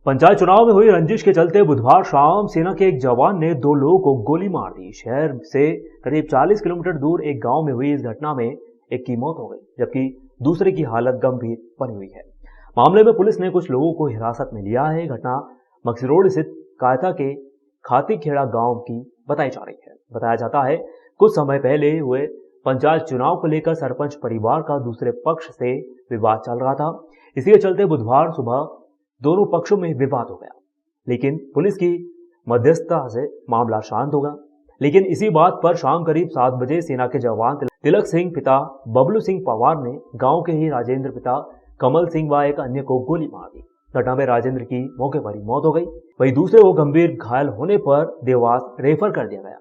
पंचायत चुनाव में हुई रंजिश के चलते बुधवार शाम सेना के एक जवान ने 2 लोगों को गोली मार दी। शहर से करीब 40 किलोमीटर दूर एक गांव में हुई इस घटना में एक की मौत हो गई, जबकि दूसरे की हालत गंभीर बनी हुई है। मामले में पुलिस ने कुछ लोगों को हिरासत में लिया है। घटना मक्सी रोड स्थित कायता के खातीखेड़ा गांव की बताई जा रही है। बताया जाता है कुछ समय पहले हुए पंचायत चुनाव को लेकर सरपंच परिवार का दूसरे पक्ष से विवाद चल रहा था। इसी के चलते बुधवार सुबह दोनों पक्षों में विवाद हो गया, लेकिन पुलिस की मध्यस्थता से मामला शांत होगा। लेकिन इसी बात पर शाम करीब 7 बजे सेना के जवान तिलक सिंह पिता बबलू सिंह पवार ने गांव के ही राजेंद्र पिता कमल सिंह व एक अन्य को गोली मार दी। घटना में राजेंद्र की मौके पर ही मौत हो गई, वहीं दूसरे को गंभीर घायल होने पर देवास रेफर कर दिया गया।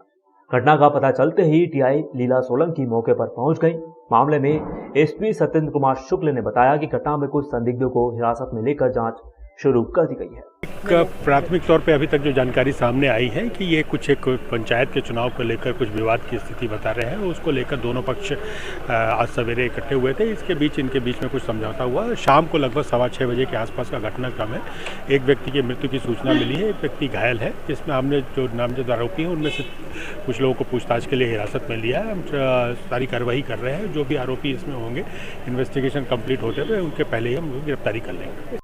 घटना का पता चलते ही टीआई लीला सोलंकी मौके पर पहुंच गई। मामले में एसपी सत्येंद्र कुमार शुक्ल ने बताया कि घटना में कुछ संदिग्धों को हिरासत में लेकर जांच शुरू कर दी गई है। प्राथमिक तौर पे अभी तक जो जानकारी सामने आई है कि ये कुछ एक पंचायत के चुनाव को लेकर कुछ विवाद की स्थिति बता रहे हैं। उसको लेकर दोनों पक्ष आज सवेरे इकट्ठे हुए थे। इनके बीच में कुछ समझौता हुआ। शाम को लगभग 6:15 बजे के आसपास का घटनाक्रम है। एक व्यक्ति की मृत्यु की सूचना मिली है, एक व्यक्ति घायल है, जिसमें हमने जो नामजद आरोपी हैं उनमें से कुछ लोगों को पूछताछ के लिए हिरासत में लिया है। हम सारी कार्रवाई कर रहे हैं। जो भी आरोपी इसमें होंगे, इन्वेस्टिगेशन कंप्लीट होते हुए उनके पहले ही हम गिरफ्तारी कर लेंगे।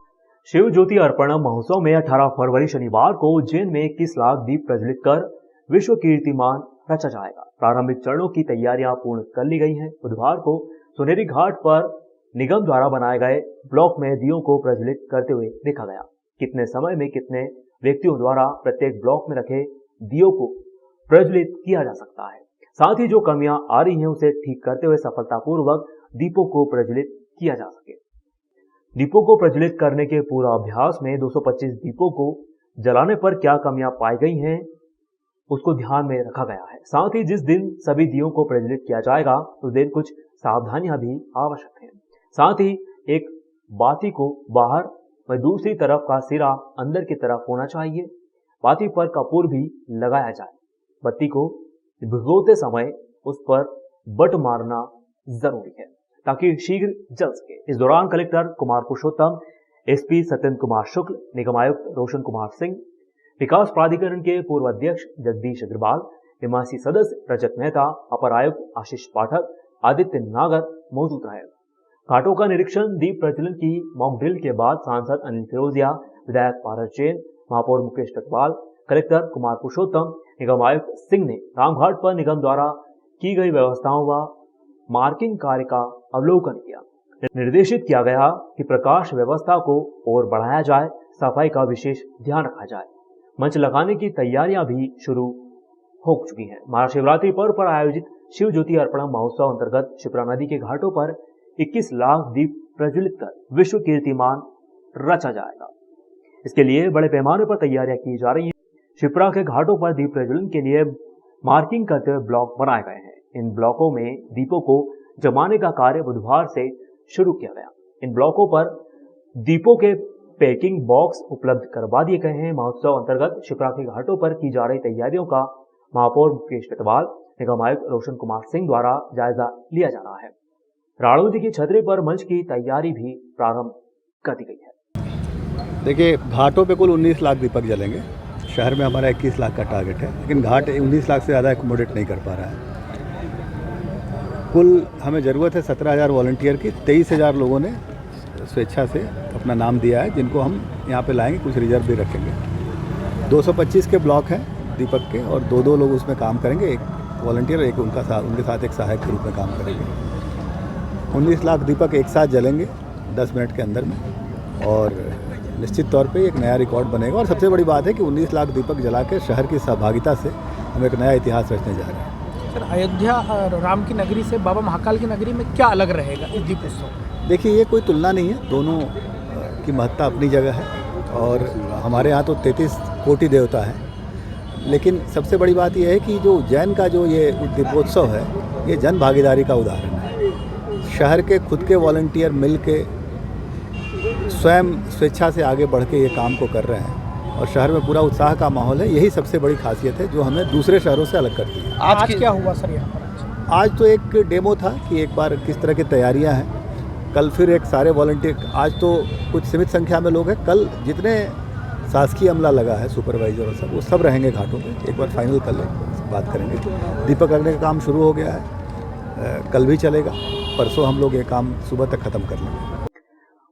शिव ज्योति अर्पण महोत्सव में 18 फरवरी शनिवार को उज्जैन में 21 लाख दीप प्रज्वलित कर विश्व कीर्तिमान रचा जाएगा। प्रारंभिक चरणों की तैयारियां पूर्ण कर ली गई हैं। बुधवार को सुनेरी घाट पर निगम द्वारा बनाए गए ब्लॉक में दियों को प्रज्वलित करते हुए देखा गया। कितने समय में कितने व्यक्तियों द्वारा प्रत्येक ब्लॉक में रखे दियों को प्रज्वलित किया जा सकता है, साथ ही जो कमियां आ रही हैं उसे ठीक करते हुए सफलतापूर्वक दीपों को प्रज्वलित किया जा सके। दीपों को प्रज्वलित करने के पूरा अभ्यास में 225 दीपों को जलाने पर क्या कमियां पाई गई हैं उसको ध्यान में रखा गया है। साथ ही जिस दिन सभी दियों को प्रज्वलित किया जाएगा उस दिन कुछ सावधानियां भी आवश्यक हैं। साथ ही एक बाती को बाहर व दूसरी तरफ का सिरा अंदर की तरफ होना चाहिए। बाती पर कपूर भी लगाया जाए। बत्ती को भिगोते समय उस पर बट मारना जरूरी है ताकि शीघ्र जल सके। इस दौरान कलेक्टर कुमार पुरुषोत्तम, एसपी सत्येंद्र कुमार शुक्ल, निगम आयुक्त रोशन कुमार सिंह, विकास प्राधिकरण के पूर्व अध्यक्ष जगदीश अग्रवाल, निवासी सदस्य रजत मेहता, अपर आयुक्त आशीष पाठक, आदित्य नागर मौजूद रहे। घाटों का निरीक्षण दीप प्रज्वलन की मॉक ड्रिल के बाद सांसद अनिल फिरोजिया, विधायक पारस जैन, महापौर मुकेश टकवाल, कलेक्टर कुमार पुरुषोत्तम, निगम आयुक्त सिंह ने रामघाट पर निगम द्वारा की गई व्यवस्थाओं व मार्किंग कार्य का अवलोकन किया। निर्देशित किया गया कि प्रकाश व्यवस्था को और बढ़ाया जाए, सफाई का विशेष ध्यान रखा जाए। मंच लगाने की तैयारियां भी शुरू हो चुकी हैं। महाशिवरात्रि पर्व पर आयोजित शिव ज्योति अर्पण महोत्सव अंतर्गत शिप्रा नदी के घाटों पर 21 लाख दीप प्रज्वलित कर विश्व कीर्तिमान रचा जाएगा। इसके लिए बड़े पैमाने पर तैयारियां की जा रही हैं। शिप्रा के घाटों पर दीप प्रज्वलन के लिए मार्किंग करते हुए ब्लॉक बनाए गए हैं। इन ब्लॉकों में दीपों को जमाने का कार्य बुधवार से शुरू किया गया। इन ब्लॉकों पर दीपों के पैकिंग बॉक्स उपलब्ध करवा दिए गए हैं। महोत्सव अंतर्गत शिप्रा के घाटों पर की जा रही तैयारियों का महापौर मुकेश टकवाल, निगम आयुक्त रोशन कुमार सिंह द्वारा जायजा लिया जा रहा है। राणू जी की छतरी पर मंच की तैयारी भी प्रारंभ कर दी गई है। देखिए, घाटों पे कुल 19 लाख दीपक जलेंगे। शहर में हमारा 21 लाख का टारगेट है, लेकिन घाट 19 लाख से ज़्यादा एकोमोडेट नहीं कर पा रहा है। कुल हमें ज़रूरत है 17,000 वॉलंटियर की। 23,000 लोगों ने स्वेच्छा से अपना नाम दिया है, जिनको हम यहाँ पे लाएंगे। कुछ रिजर्व भी रखेंगे। 225 के ब्लॉक हैं दीपक के, और 2-2 लोग उसमें काम करेंगे। एक वॉलंटियर, एक उनके साथ एक सहायक के रूप में काम करेंगे। 19 लाख दीपक एक साथ जलेंगे 10 मिनट के अंदर में, और निश्चित तौर पे एक नया रिकॉर्ड बनेगा। और सबसे बड़ी बात है कि 19 लाख दीपक जला के शहर की सहभागिता से हम एक नया इतिहास रचने जा रहे हैं। सर, अयोध्या राम की नगरी से बाबा महाकाल की नगरी में क्या अलग रहेगा इस दीप उत्सव? देखिए, ये कोई तुलना नहीं है। दोनों की महत्ता अपनी जगह है, और हमारे यहाँ तो 33 कोटि देवता हैं। लेकिन सबसे बड़ी बात यह है कि जो उज्जैन का जो ये दीपोत्सव है, ये जन भागीदारी का उदाहरण है। शहर के खुद के वॉलंटियर मिल के स्वयं स्वेच्छा से आगे बढ़ के ये काम को कर रहे हैं, और शहर में पूरा उत्साह का माहौल है। यही सबसे बड़ी खासियत है जो हमें दूसरे शहरों से अलग करती है। आज क्या हुआ सर यहाँ पर? आज तो एक डेमो था कि एक बार किस तरह की तैयारियां हैं। कल फिर एक सारे वॉलंटियर, आज तो कुछ सीमित संख्या में लोग हैं। कल जितने शासकीय अमला लगा है, सुपरवाइजर और सब, वो सब रहेंगे घाटों पे। एक बार फाइनल कर लें, बात करेंगे। दीपक अगने का काम शुरू हो गया है, कल भी चलेगा, परसों हम लोग ये काम सुबह तक खत्म कर लेंगे।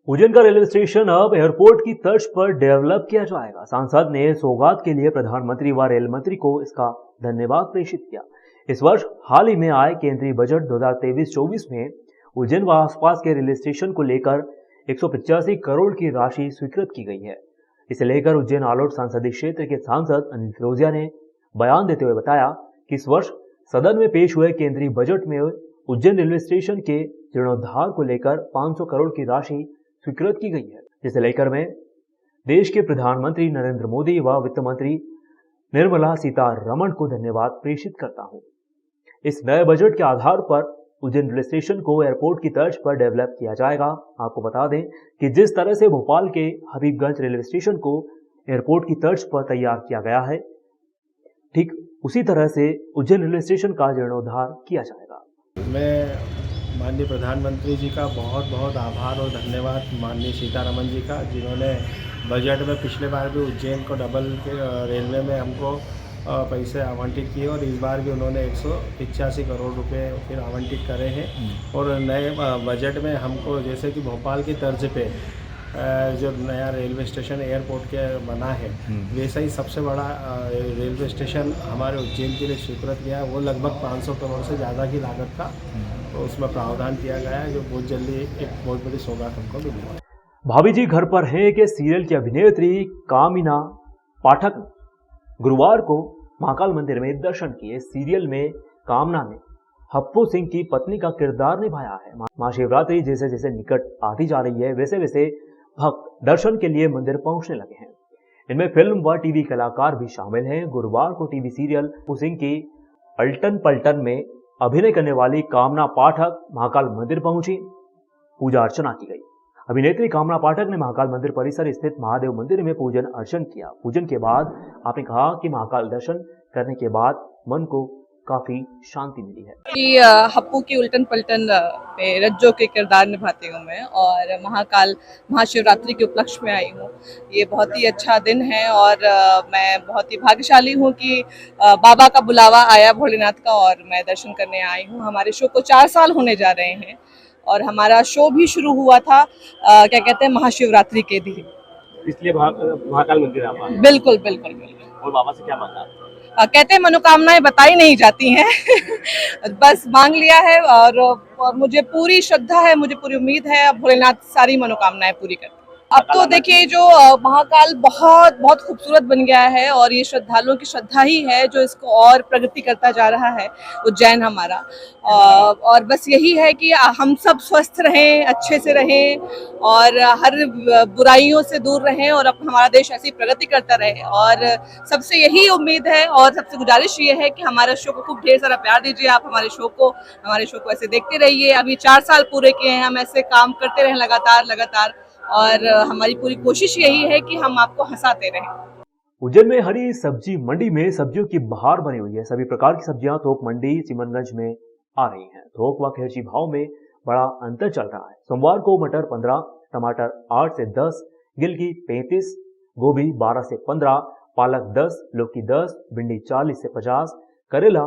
उज्जैन का रेलवे स्टेशन अब एयरपोर्ट की तर्ज पर डेवलप किया जाएगा। सांसद ने सौगात के लिए प्रधानमंत्री व रेल मंत्री को इसका धन्यवाद प्रेषित किया। इस वर्ष हाल ही में आए केंद्रीय बजट 2023-24 में उज्जैन व आसपास के रेलवे स्टेशन को लेकर 185 करोड़ की राशि स्वीकृत की गई है। इसे लेकर उज्जैन आलोट संसदीय क्षेत्र के सांसद अनिल फिरोजिया ने बयान देते हुए बताया कि इस वर्ष सदन में पेश हुए केंद्रीय बजट में उज्जैन रेलवे स्टेशन के जीर्णोद्धार को लेकर 500 करोड़ की राशि स्वीकृत की गई है, जिसे लेकर मैं देश के प्रधानमंत्री नरेंद्र मोदी व वित्त मंत्री निर्मला सीतारमण को धन्यवाद प्रेषित करता हूं। इस नए बजट के आधार पर उज्जैन रेलवे स्टेशन को एयरपोर्ट की तर्ज पर डेवलप किया जाएगा। आपको बता दें कि जिस तरह से भोपाल के हबीबगंज रेलवे स्टेशन को एयरपोर्ट की तर्ज पर तैयार किया गया है, ठीक उसी तरह से उज्जैन रेलवे स्टेशन का जीर्णोद्धार किया जाएगा। मैं माननीय प्रधानमंत्री जी का बहुत बहुत आभार और धन्यवाद, माननीय सीतारमण जी का, जिन्होंने बजट में पिछले बार भी उज्जैन को डबल के रेलवे में हमको पैसे आवंटित किए और इस बार भी उन्होंने 185 करोड़ रुपए फिर आवंटित करे हैं। और नए बजट में हमको जैसे कि भोपाल की तर्ज पे जो नया रेलवे स्टेशन एयरपोर्ट के बना है, वैसा ही सबसे बड़ा रेलवे स्टेशन हमारे उज्जैन के लिए स्वीकृत किया है। वो लगभग 500 करोड़ से ज़्यादा की लागत का तो उसमें प्रावधान किया गया है, जो बहुत जल्दी एक बहुत बड़ी सौगात हमको मिली है। भाभी जी घर पर हैं के सीरियल की अभिनेत्री कामिना पाठक गुरुवार को महाकाल मंदिर में दर्शन किए। सीरियल में कामना ने हप्पू सिंह की पत्नी का किरदार निभाया है। महाशिवरात्रि जैसे जैसे निकट आती जा रही है, वैसे वैसे भक्त दर्शन के लिए मंदिर पहुंचने लगे हैं। इनमें फिल्म व टीवी कलाकार भी शामिल हैं। गुरुवार को टीवी सीरियल हप्पू सिंह की अल्टन पल्टन में अभिनय करने वाली कामना पाठक महाकाल मंदिर पहुंची, पूजा अर्चना की गई। अभिनेत्री कामना पाठक ने महाकाल मंदिर परिसर स्थित महादेव मंदिर में पूजन अर्चन किया। पूजन के बाद आपने कहा कि महाकाल दर्शन करने के बाद मन को काफी शांति मिली है। कि हप्पू की उल्टन पल्टन पे रज्जो के किरदार निभाती हूँ मैं, और महाशिवरात्रि के उपलक्ष्य में आई हूँ। ये बहुत ही अच्छा दिन है और मैं बहुत ही भाग्यशाली हूँ कि बाबा का बुलावा आया भोलेनाथ का और मैं दर्शन करने आई हूँ। हमारे शो को 4 साल होने जा रहे हैं और हमारा शो भी शुरू हुआ था क्या कहते हैं महाशिवरात्रि के दिन, इसलिए महाकाल मंदिर आप आए। बिल्कुल बिल्कुल बिल्कुल। और बाबा से क्या मांगा? कहते हैं मनोकामनाएं बताई नहीं जाती हैं बस मांग लिया है और मुझे पूरी श्रद्धा है, मुझे पूरी उम्मीद है भोलेनाथ सारी मनोकामनाएं पूरी करते हैं। अब तो देखिए जो महाकाल बहुत बहुत खूबसूरत बन गया है और ये श्रद्धालुओं की श्रद्धा ही है जो इसको और प्रगति करता जा रहा है उज्जैन हमारा। और बस यही है कि हम सब स्वस्थ रहें, अच्छे से रहें और हर बुराइयों से दूर रहें और अब हमारा देश ऐसी प्रगति करता रहे। और सबसे यही उम्मीद है और सबसे गुजारिश ये है कि हमारे शो को खूब ढेर सारा प्यार दीजिए। आप हमारे शो को ऐसे देखते रहिए। अभी 4 साल पूरे किए हैं, हम ऐसे काम करते रहें लगातार और हमारी पूरी कोशिश यही है कि हम आपको हंसाते रहें। उज्जैन में हरी सब्जी मंडी में सब्जियों की बहार बनी हुई है। सभी प्रकार की सब्जियां थोक मंडी चिमनगंज में आ रही हैं। थोक व खेरची भाव में बड़ा अंतर चल रहा है। सोमवार को मटर 15, टमाटर 8 से 10, गिलकी 35, गोभी 12 से 15, पालक 10, लौकी 10, भिंडी 40 से 50, करेला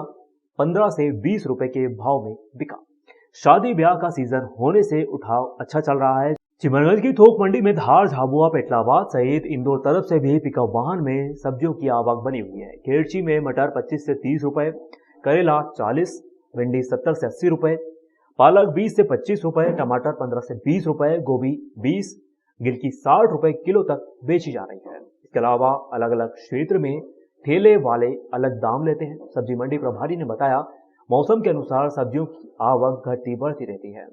15 से 20 रुपए के भाव में बिका। शादी ब्याह का सीजन होने से उठाव अच्छा चल रहा है। चिमनगंज की थोक मंडी में धार, झाबुआ, पेटलाबाद सहित इंदौर तरफ से भी पिकअप वाहन में सब्जियों की आवक बनी हुई है। खेरची में मटर 25 से 30 रुपए, करेला 40, भिंडी 70 से 80 रुपए, पालक 20 से 25 रुपए, टमाटर 15 से 20 रुपए, गोभी 20, गिलकी 60 रुपए किलो तक बेची जा रही है। इसके अलावा अलग अलग क्षेत्र में ठेले वाले अलग दाम लेते हैं। सब्जी मंडी प्रभारी ने बताया, मौसम के अनुसार सब्जियों की आवक घटती बढ़ती रहती है।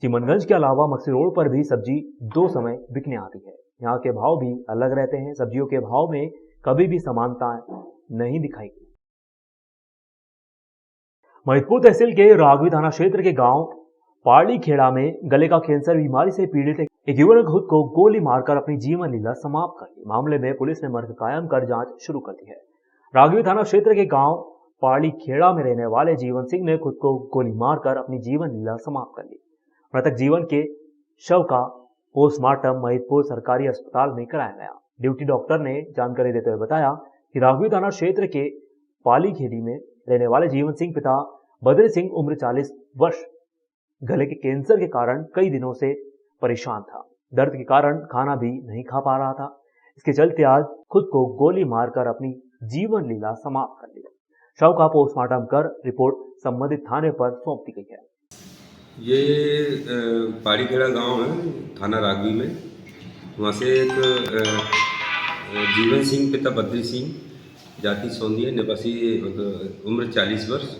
चिमनगंज के अलावा मक्सी रोड पर भी सब्जी 2 समय बिकने आती है। यहाँ के भाव भी अलग रहते हैं। सब्जियों के भाव में कभी भी समानता नहीं दिखाई दी। महिदपुर तहसील के राघवी थाना क्षेत्र के गांव पाड़ी खेड़ा में गले का कैंसर बीमारी से पीड़ित एक युवक ने खुद को गोली मारकर अपनी जीवन लीला समाप्त कर दी। मामले में पुलिस ने मर्ग कायम कर जांच शुरू कर दी है। राघवी थाना क्षेत्र के गांव पाड़ी खेड़ा में रहने वाले जीवन सिंह ने खुद को गोली मारकर अपनी जीवन लीला समाप्त कर ली। मृतक जीवन के शव का पोस्टमार्टम महिदपुर सरकारी अस्पताल में कराया गया। ड्यूटी डॉक्टर ने जानकारी देते हुए बताया कि राघवी थाना क्षेत्र के पाली खेड़ी में रहने वाले जीवन सिंह पिता बद्री सिंह उम्र 40 वर्ष गले के कैंसर के कारण कई दिनों से परेशान था। दर्द के कारण खाना भी नहीं खा पा रहा था। इसके चलते आज खुद को गोली मारकर अपनी जीवन लीला समाप्त कर ली। शव का पोस्टमार्टम कर रिपोर्ट संबंधित थाने पर सौंप दी गई है। ये पाड़ीखेड़ा गांव है, थाना राघवी में। वहाँ से एक जीवन सिंह पिता बद्री सिंह, जाति सोंदिया, निवासी, उम्र 40 वर्ष,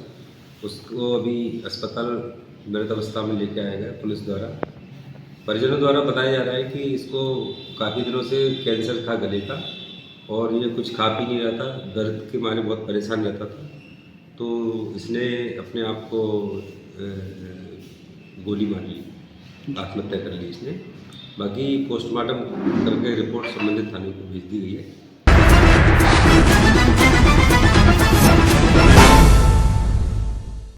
उसको अभी अस्पताल मृत अवस्था में लेके आया गया पुलिस द्वारा। परिजनों द्वारा बताया जा रहा है कि इसको काफ़ी दिनों से कैंसर था गले का और ये कुछ खा पी नहीं रहा था, दर्द के मारे बहुत परेशान रहता था। तो इसने अपने आप को गोली मार ली, आत्महत्या कर ली इसने। बाकी पोस्टमार्टम करके रिपोर्ट संबंधित थाने को भेज दी गई है।